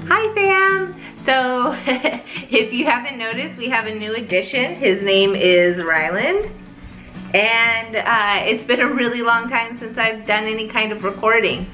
Hi fam! So if you haven't noticed, we have a new addition. His name is Ryland. And it's been a really long time since I've done any kind of recording.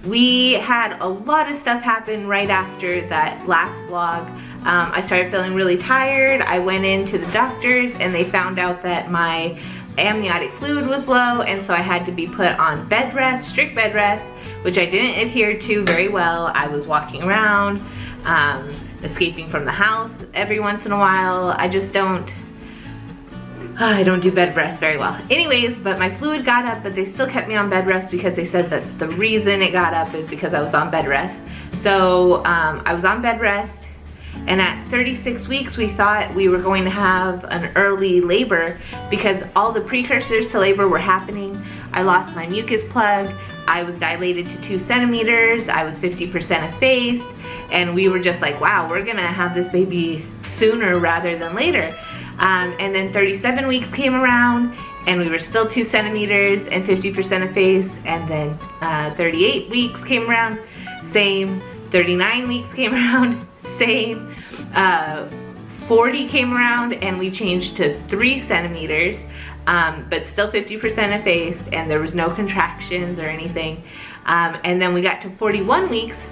We had a lot of stuff happen right after that last vlog. I started feeling really tired. I went into the doctors and they found out that my amniotic fluid was low, and so I had to be put on bed rest, strict bed rest, which I didn't adhere to very well. I was walking around, escaping from the house every once in a while. I don't do bed rest very well. Anyways, but my fluid got up, but they still kept me on bed rest because they said that the reason it got up is because I was on bed rest. So I was on bed rest, and at 36 weeks we thought we were going to have an early labor because all the precursors to labor were happening. I lost my mucus plug, I was dilated to 2 centimeters, I was 50% effaced, and we were just like, wow, we're gonna have this baby sooner rather than later. And then 37 weeks came around and we were still 2 centimeters and 50% effaced, and then 38 weeks came around, same. 39 weeks came around, same. 40 came around and we changed to 3 centimeters, but still 50% effaced, and there was no contractions or anything. And then we got to 41 weeks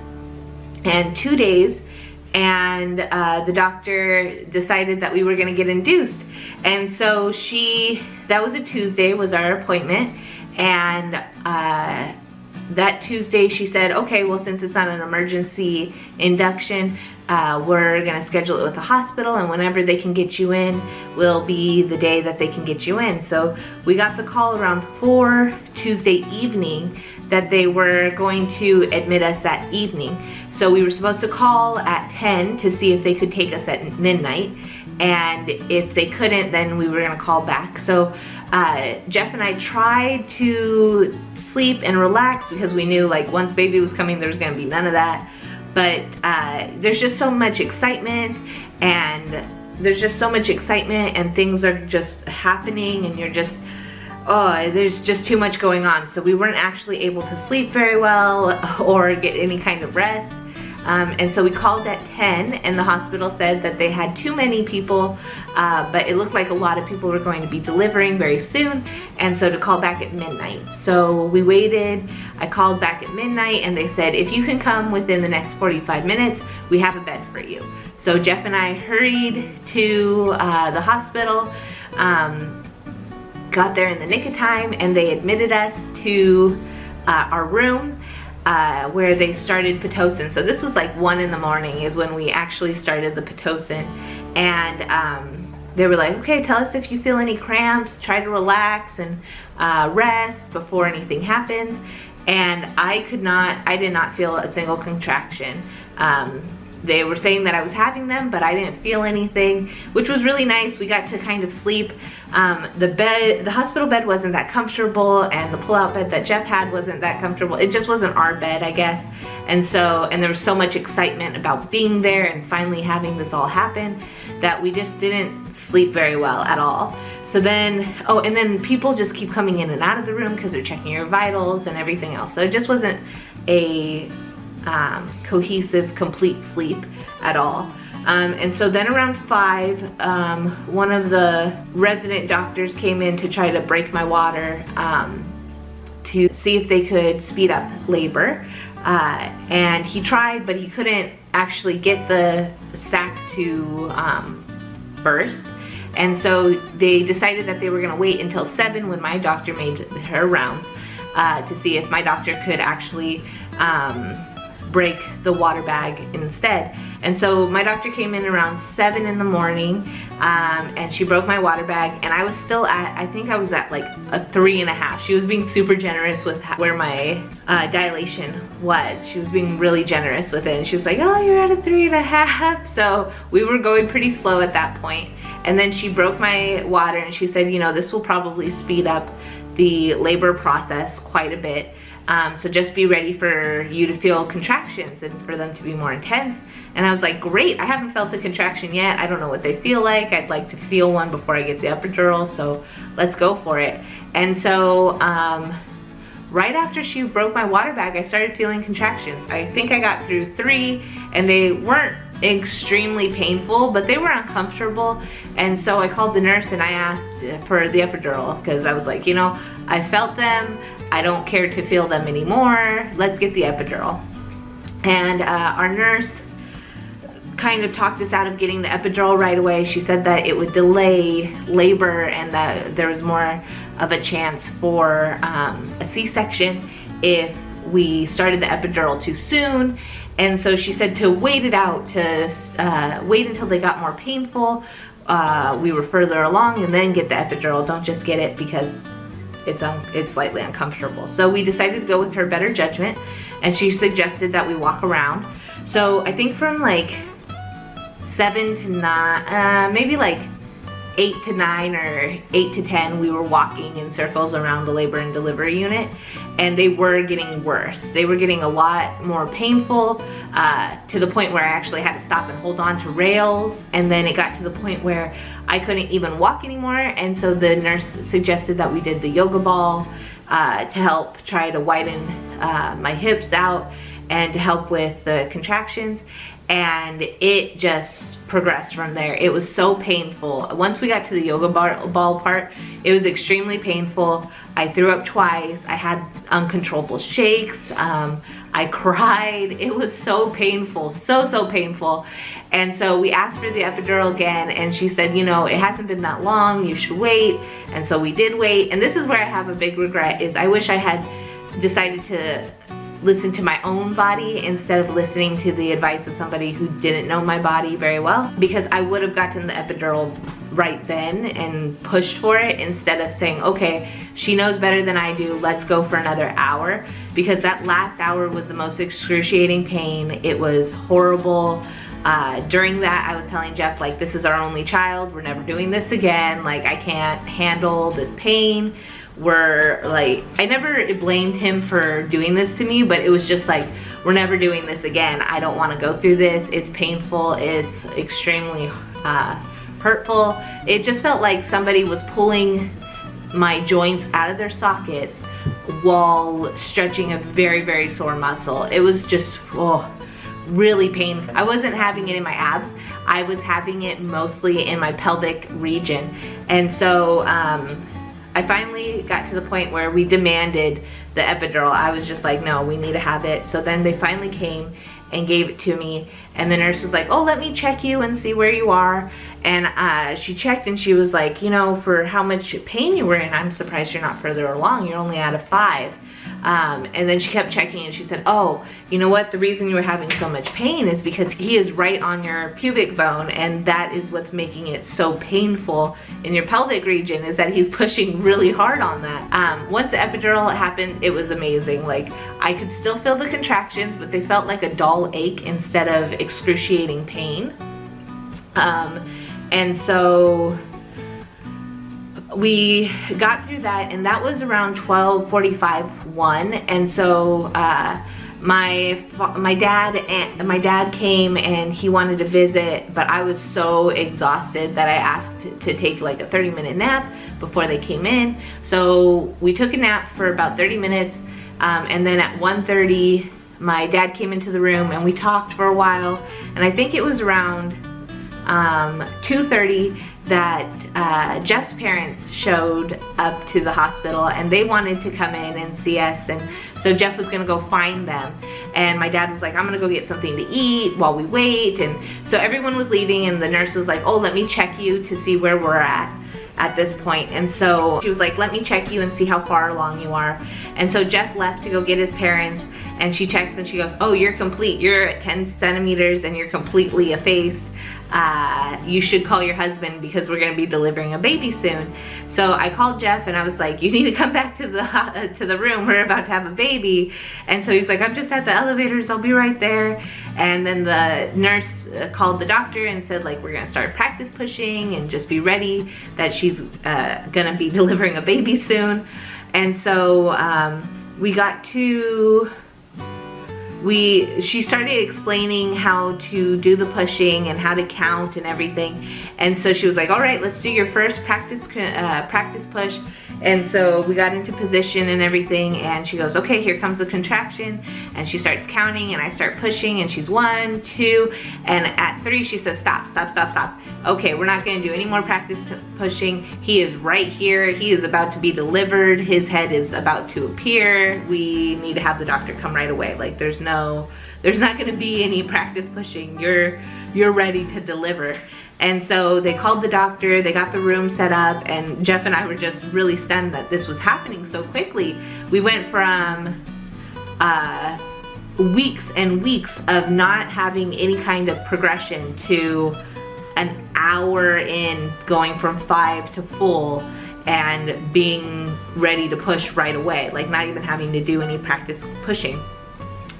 and 2 days, and the doctor decided that we were gonna get induced. And so that was a Tuesday, was our appointment, and that Tuesday she said, okay, well, since it's not an emergency induction, we're gonna schedule it with the hospital, and whenever they can get you in will be the day that they can get you in. So we got the call around 4 Tuesday evening that they were going to admit us that evening. So we were supposed to call at 10 to see if they could take us at midnight, and if they couldn't, then we were gonna call back. So Jeff and I tried to sleep and relax because we knew, like, once baby was coming there was gonna be none of that. But there's just so much excitement, and things are just happening, and you're just, there's just too much going on. So we weren't actually able to sleep very well or get any kind of rest. And so we called at 10, and the hospital said that they had too many people, but it looked like a lot of people were going to be delivering very soon, and so to call back at midnight. So we waited, I called back at midnight, and they said, if you can come within the next 45 minutes, we have a bed for you. So Jeff and I hurried to the hospital, got there in the nick of time, and they admitted us to our room, where they started Pitocin. So this was like 1 in the morning is when we actually started the Pitocin, and they were like, okay, tell us if you feel any cramps, try to relax and rest before anything happens. And I did not feel a single contraction. They were saying that I was having them, but I didn't feel anything, which was really nice. We got to kind of sleep. The hospital bed wasn't that comfortable, and the pull-out bed that Jeff had wasn't that comfortable. It just wasn't our bed, I guess. And there was so much excitement about being there and finally having this all happen that we just didn't sleep very well at all. So then, and then people just keep coming in and out of the room because they're checking your vitals and everything else. So it just wasn't a cohesive, complete sleep at all. And so then around 5, one of the resident doctors came in to try to break my water to see if they could speed up labor. And he tried, but he couldn't actually get the sac to burst. And so they decided that they were gonna wait until 7 when my doctor made her rounds to see if my doctor could actually break the water bag instead. And so my doctor came in around 7 in the morning, and she broke my water bag, and I was still I think I was at like a 3.5. She was being super generous with where my dilation was. She was being really generous with it, and she was like, oh, you're at a 3.5. So we were going pretty slow at that point. And then she broke my water, and she said, you know, this will probably speed up the labor process quite a bit. So just be ready for you to feel contractions and for them to be more intense. And I was like, great, I haven't felt a contraction yet. I don't know what they feel like. I'd like to feel one before I get the epidural, so let's go for it. And so right after she broke my water bag, I started feeling contractions. I think I got through 3 and they weren't extremely painful, but they were uncomfortable. And so I called the nurse and I asked for the epidural because I was like, you know, I felt them, I don't care to feel them anymore, let's get the epidural. And our nurse kind of talked us out of getting the epidural right away. She said that it would delay labor and that there was more of a chance for a C-section if we started the epidural too soon. And so she said to wait it out, to wait until they got more painful, we were further along, and then get the epidural. Don't just get it because it's slightly uncomfortable. So we decided to go with her better judgment, and she suggested that we walk around. So I think from like 7 to 9, maybe like 8 to 9 or 8 to 10, we were walking in circles around the labor and delivery unit, and they were getting worse. They were getting a lot more painful, to the point where I actually had to stop and hold on to rails, and then it got to the point where I couldn't even walk anymore, and so the nurse suggested that we did the yoga ball to help try to widen my hips out and to help with the contractions. And it just progressed from there. It was so painful. Once we got to the yoga ball part, it was extremely painful. I threw up twice. I had uncontrollable shakes. I cried. It was so painful, so painful. And so we asked for the epidural again, and she said, you know, it hasn't been that long, you should wait. And so we did wait. And this is where I have a big regret, is I wish I had decided to listen to my own body instead of listening to the advice of somebody who didn't know my body very well, because I would have gotten the epidural right then and pushed for it instead of saying, okay, she knows better than I do, let's go for another hour, because that last hour was the most excruciating pain. It was horrible. During that, I was telling Jeff, like, this is our only child, we're never doing this again, like, I can't handle this pain. We're like, I never blamed him for doing this to me, but it was just like, we're never doing this again. I don't want to go through this. It's painful. It's extremely hurtful. It just felt like somebody was pulling my joints out of their sockets while stretching a very sore muscle. It was just, oh, really painful. I wasn't having it in my abs. I was having it mostly in my pelvic region. And so, I finally got to the point where we demanded the epidural. I was just like, no, we need to have it. So then they finally came and gave it to me, and the nurse was like, oh, let me check you and see where you are. And she checked and she was like, you know, for how much pain you were in, I'm surprised you're not further along. You're only out of 5. And then she kept checking and she said, oh, you know what, the reason you were having so much pain is because he is right on your pubic bone, and that is what's making it so painful in your pelvic region, is that he's pushing really hard on that. Once the epidural happened, it was amazing. Like, I could still feel the contractions, but they felt like a dull ache instead of excruciating pain. And so we got through that, and that was around 12:45, 1. And so my dad came and he wanted to visit, but I was so exhausted that I asked to take like a 30-minute nap before they came in. So we took a nap for about 30 minutes, and then at 1:30 my dad came into the room and we talked for a while, and I think it was around 2:30 that Jeff's parents showed up to the hospital, and they wanted to come in and see us, and so Jeff was gonna go find them, and my dad was like, I'm gonna go get something to eat while we wait. And so everyone was leaving, and the nurse was like, oh, let me check you to see where we're at this point. And so she was like, let me check you and see how far along you are. And so Jeff left to go get his parents, and she checks and she goes, oh, you're complete. You're at 10 centimeters and you're completely effaced. You should call your husband because we're gonna be delivering a baby soon. So I called Jeff and I was like, you need to come back to the room. We're about to have a baby. And so he was like, I'm just at the elevators, I'll be right there. And then the nurse called the doctor and said, like, we're gonna start practice pushing and just be ready that she's gonna be delivering a baby soon. And so we got to, she started explaining how to do the pushing and how to count and everything. And so she was like, all right, let's do your first practice push. And so we got into position and everything, and she goes, okay, here comes the contraction. And she starts counting, and I start pushing, and she's 1, 2, and at 3 she says, stop, stop, stop, stop. Okay, we're not gonna do any more practice pushing. He is right here. He is about to be delivered. His head is about to appear. We need to have the doctor come right away. Like, there's not gonna be any practice pushing. You're ready to deliver. And so they called the doctor, they got the room set up, and Jeff and I were just really stunned that this was happening so quickly. We went from weeks and weeks of not having any kind of progression to an hour in, going from 5 to full and being ready to push right away, like not even having to do any practice pushing.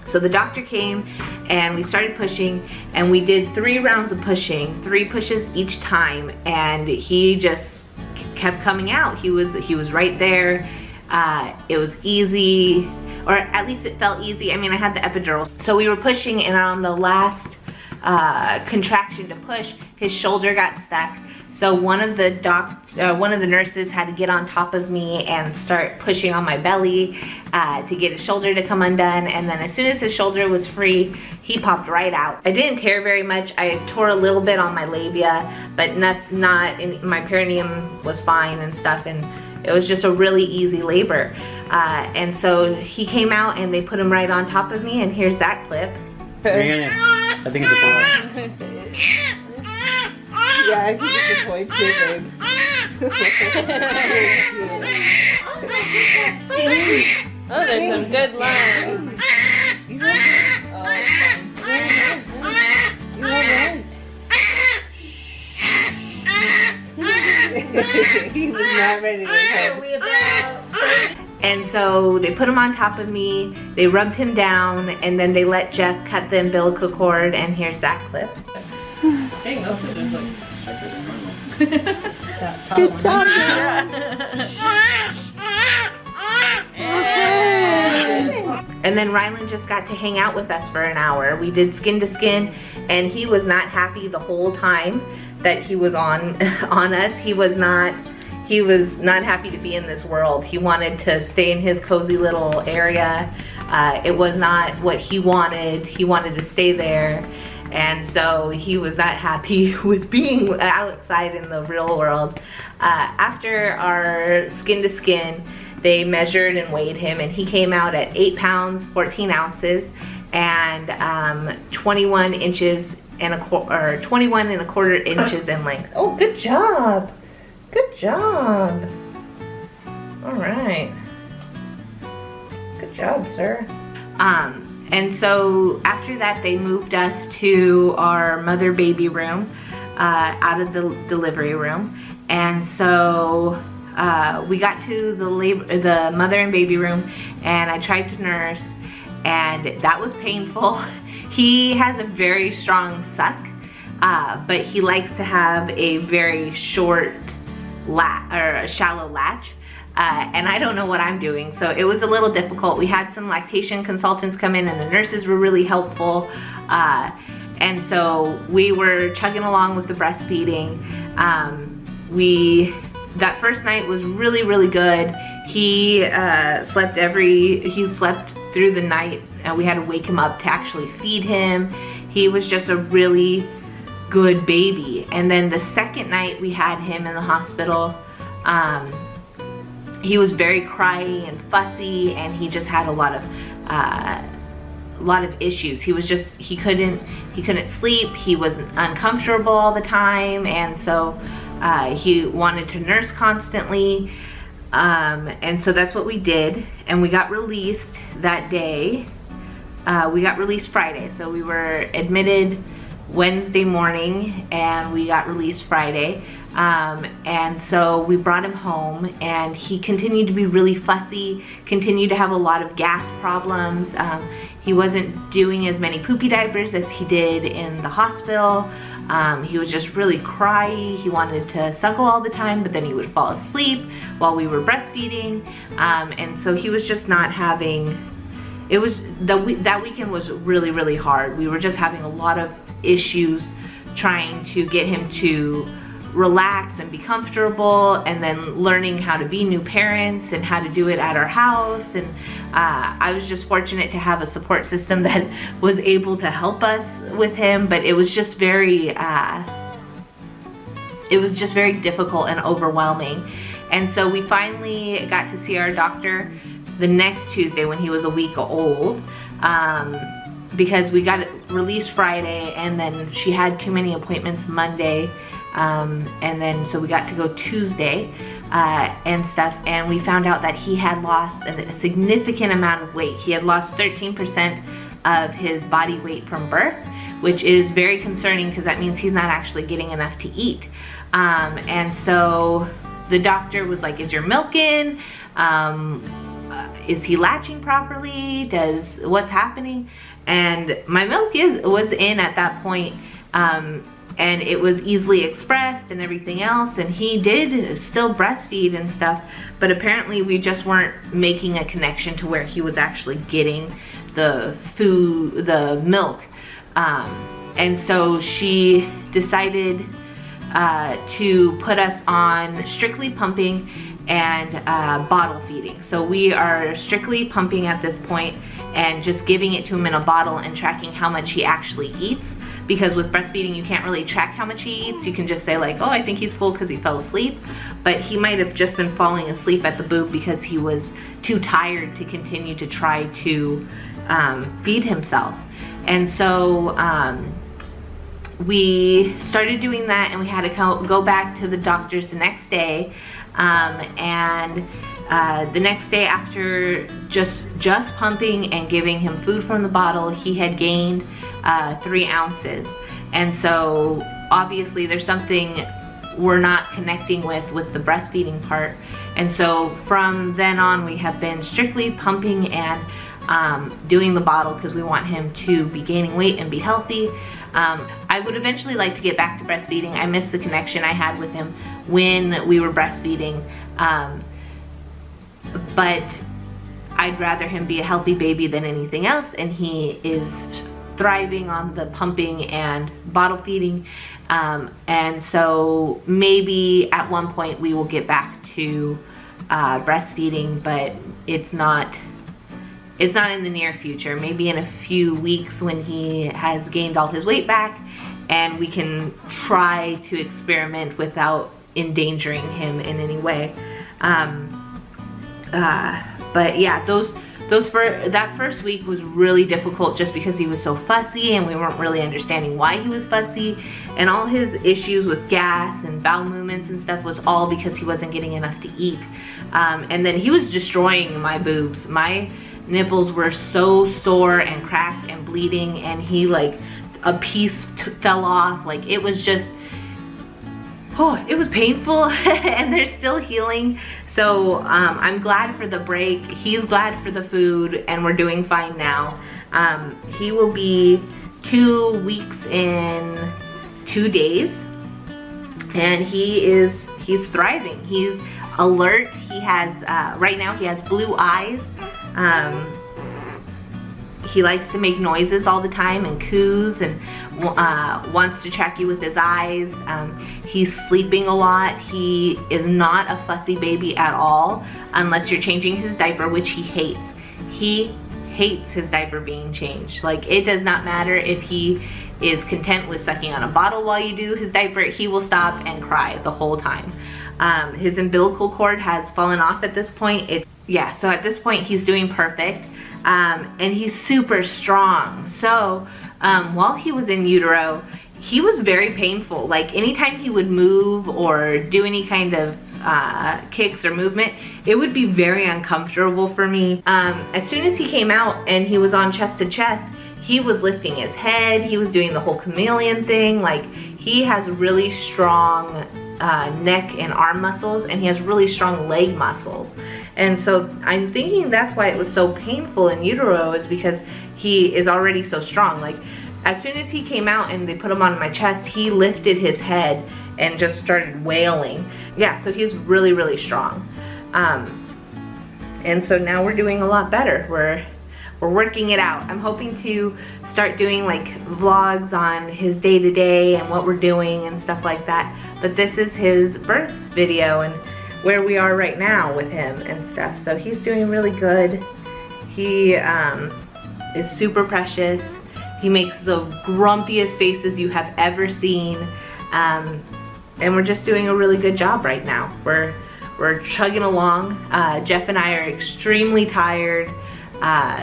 So the doctor came and we started pushing, and we did 3 rounds of pushing, 3 pushes each time, and he just kept coming out. He was right there. It was easy, or at least it felt easy. I mean, I had the epidural. So we were pushing, and on the last contraction to push, his shoulder got stuck. So one of the nurses had to get on top of me and start pushing on my belly to get his shoulder to come undone. And then as soon as his shoulder was free, he popped right out. I didn't tear very much. I tore a little bit on my labia, but not in my perineum was fine and stuff. And it was just a really easy labor. And so he came out and they put him right on top of me. And here's that clip. I think it's a boy. Yeah, I think it's a boy too, babe. Oh, there's some good lines. He was not ready to come. And so they put him on top of me, they rubbed him down, and then they let Jeff cut the umbilical cord, and here's that clip. Dang, those are just like sharper than normal. Good job. And then Ryland just got to hang out with us for an hour. We did skin to skin, and he was not happy the whole time that he was on us. He was not happy to be in this world. He wanted to stay in his cozy little area. It was not what he wanted. He wanted to stay there. And so he was not happy with being outside in the real world. After our skin to skin, they measured and weighed him, and he came out at 8 pounds, 14 ounces, and 21 inches and 21 and a quarter inches in length. Oh, good job. Good job. All right. Good job, sir. And so after that, they moved us to our mother-baby room, out of the delivery room. And so we got to the mother and baby room, and I tried to nurse, and that was painful. He has a very strong suck, but he likes to have a very short a shallow latch. And I don't know what I'm doing, so it was a little difficult. We had some lactation consultants come in, and the nurses were really helpful. And so we were chugging along with the breastfeeding. That first night was really, really good. He slept through the night, and we had to wake him up to actually feed him. He was just a really good baby. And then the second night we had him in the hospital, he was very cryy and fussy, and he just had a lot of issues. He couldn't sleep. He was uncomfortable all the time, and so he wanted to nurse constantly. And so that's what we did, and we got released that day. We got released Friday, so we were admitted Wednesday morning, and we got released Friday. And so we brought him home, and he continued to be really fussy, continued to have a lot of gas problems. He wasn't doing as many poopy diapers as he did in the hospital. He was just really cryy. He wanted to suckle all the time, but then he would fall asleep while we were breastfeeding. And so he was just not having, that weekend was really, really hard. We were just having a lot of issues trying to get him to relax and be comfortable, and then learning how to be new parents and how to do it at our house. And I was just fortunate to have a support system that was able to help us with him, but it was just very difficult and overwhelming. And so we finally got to see our doctor the next Tuesday when he was a week old, because we got released Friday, and then she had too many appointments Monday, and then so we got to go Tuesday and stuff, and we found out that he had lost a significant amount of weight. He had lost 13% of his body weight from birth, which is very concerning because that means he's not actually getting enough to eat. And so the doctor was like, is your milk in? Is he latching properly? What's happening? And my milk was in at that point, and it was easily expressed and everything else, and he did still breastfeed and stuff, but apparently we just weren't making a connection to where he was actually getting the food, the milk. And so she decided to put us on strictly pumping and bottle feeding. So we are strictly pumping at this point and just giving it to him in a bottle and tracking how much he actually eats, because with breastfeeding you can't really track how much he eats. You can just say like, oh, I think he's full because he fell asleep, but he might have just been falling asleep at the boob because he was too tired to continue to try to feed himself. And so we started doing that, and we had to go back to the doctors the next day. The next day, after just pumping and giving him food from the bottle, he had gained 3 ounces. And so obviously there's something we're not connecting with the breastfeeding part. And so from then on, we have been strictly pumping and doing the bottle because we want him to be gaining weight and be healthy. I would eventually like to get back to breastfeeding. I miss the connection I had with him when we were breastfeeding, but I'd rather him be a healthy baby than anything else, and he is thriving on the pumping and bottle feeding, and so maybe at one point we will get back to breastfeeding, but it's not in the near future. Maybe in a few weeks when he has gained all his weight back, and we can try to experiment without endangering him in any way. But yeah, that first week was really difficult just because he was so fussy, and we weren't really understanding why he was fussy, and all his issues with gas and bowel movements and stuff was all because he wasn't getting enough to eat. And then he was destroying my boobs. My nipples were so sore and cracked and bleeding, and he like a piece fell off. Like it was just, oh, it was painful and they're still healing. So I'm glad for the break. He's glad for the food, and we're doing fine now. He will be 2 weeks in 2 days, and he's thriving. He's alert. He has right now he has blue eyes. He likes to make noises all the time and coos, and wants to track you with his eyes. He's sleeping a lot. He is not a fussy baby at all unless you're changing his diaper, which he hates. He hates his diaper being changed. Like, it does not matter if he is content with sucking on a bottle while you do his diaper, he will stop and cry the whole time. His umbilical cord has fallen off at this point. So at this point he's doing perfect, and he's super strong. So while he was in utero, he was very painful. Like anytime he would move or do any kind of kicks or movement, it would be very uncomfortable for me. As soon as he came out and he was on chest to chest, he was lifting his head, he was doing the whole chameleon thing. Like, he has really strong neck and arm muscles, and he has really strong leg muscles. And so I'm thinking that's why it was so painful in utero, is because he is already so strong. Like, as soon as he came out and they put him on my chest, he lifted his head and just started wailing. Yeah, so he's really, really strong. And so now we're doing a lot better. We're working it out. I'm hoping to start doing like vlogs on his day-to-day and what we're doing and stuff like that. But this is his birth video and where we are right now with him and stuff. So he's doing really good. He is super precious. He makes the grumpiest faces you have ever seen. And we're just doing a really good job right now. We're chugging along. Jeff and I are extremely tired.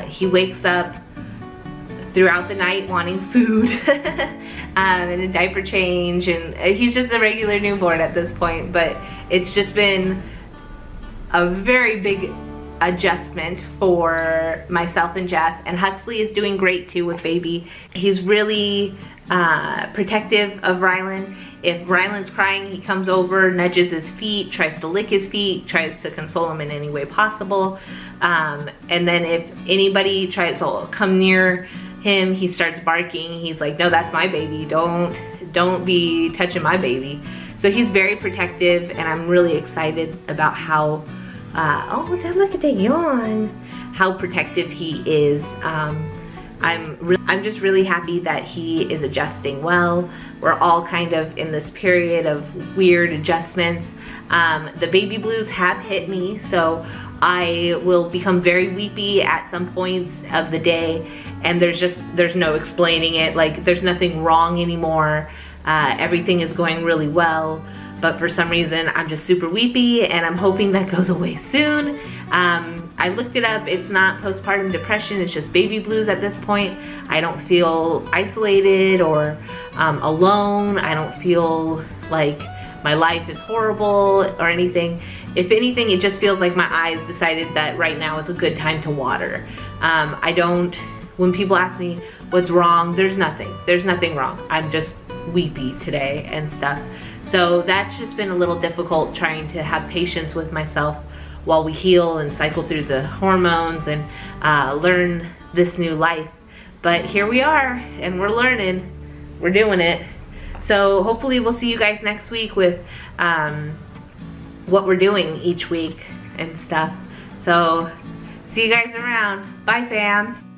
He wakes up throughout the night wanting food and a diaper change, and he's just a regular newborn at this point, but it's just been a very big adjustment for myself and Jeff, and Huxley is doing great too with baby. He's really protective of Ryland. If Ryland's crying, he comes over, nudges his feet, tries to lick his feet, tries to console him in any way possible. And then if anybody tries to come near him, he starts barking. He's like, no, that's my baby. Don't be touching my baby. So he's very protective, and I'm really excited about how, oh, look at that yawn, how protective he is. I'm just really happy that he is adjusting well. We're all kind of in this period of weird adjustments. The baby blues have hit me, so I will become very weepy at some points of the day, and there's no explaining it. Like, there's nothing wrong anymore. Everything is going really well, but for some reason I'm just super weepy, and I'm hoping that goes away soon. I looked it up. It's not postpartum depression, it's just baby blues at this point. I don't feel isolated or alone. I don't feel like my life is horrible or anything. If anything, it just feels like my eyes decided that right now is a good time to water. When people ask me what's wrong, there's nothing wrong. I'm just weepy today and stuff. So that's just been a little difficult, trying to have patience with myself while we heal and cycle through the hormones and learn this new life. But here we are, and we're learning, we're doing it. So hopefully we'll see you guys next week with what we're doing each week and stuff. So see you guys around. Bye, fam.